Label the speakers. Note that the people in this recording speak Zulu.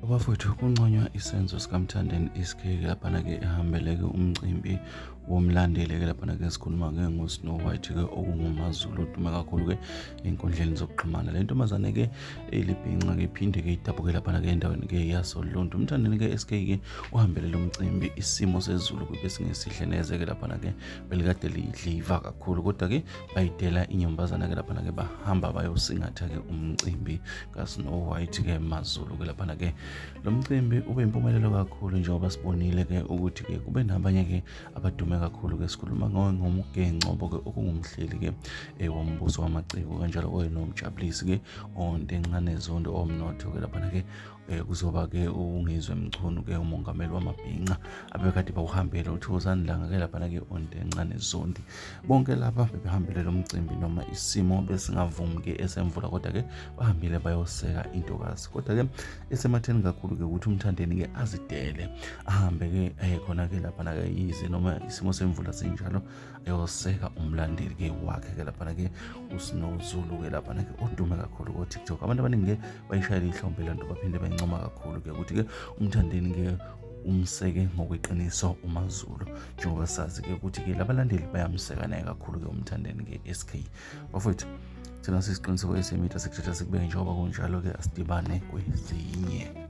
Speaker 1: Bafowethu kunconywa isenzo sikaMthandeni SK laphana-ke ehambele-ke umcimbi womlandeli-ke laphana-ke sikhuluma-ke ngoSnow White-ke okungumaZulu odume kakhulu-ke ey'nkundleni zokuxhumana. Le ntombazane-ke elibhinca-ke iphinde-ke idabuke laphana-ke endaweni-ke yasoLundu. UMthandeni-ke SK-ke uhambele lo mcimbi isimo sezulu besingesihle neze-ke laphana-ke belikade lidliva kakhulu kodwa-ke bayidela inyumbazana-ke laphana-ke bahamba bayosingatha-ke umcimbi kaSnow White-ke maZulu-ke laphana-ke. Lo mcimbi ube impumelelo kakhulu njengoba sibonile-ke ukuthi-ke kube nabanye-ke abadume kakhulu-ke sikhuluma ngoMugengcobo-ke okungumhleli-ke wombuso wamaciko kanjalo noMjabulisi-ke Ontenqane Zondo omnotho-ke laphana-ke kuzoba-ke uNgizwe Mchunu-ke umongameli wamabhinca abekade bawuhambele uThokozani Langa-ke laphana-ke Ontenqane Zondi. Bonke laba bebehambele lo mcimbi noma isimo besingavumi-ke esemvula kodwa-ke bahambile bayoseka intokazi kodwa-ke esematheni kakhulu-ke ukuthi uMthandeni-ke azidele ahambe-ke khona-ke laphana-ke yize noma isimo semvula sinjalo ayoseka umlandeli-ke wakhe-ke laphana-ke uSnow Zulu-ke laphana-ke odume kakhulu ko-TikTok. Abantu abaningi-ke bayishayela ihlombe le nto baphinde bayincoma kakhulu-ke ukuthi-ke uMthandeni-ke umseke ngokweqiniso umaZulu njengoba sazi-ke ukuthi-ke labalandeli bayamseka naye kakhulu-ke uMthandeni-ke SK. Bafowethu thina sisiqiniseko esemitha sekuthatha sikubeke njengoba kunjalo-ke asidibane kwezinye.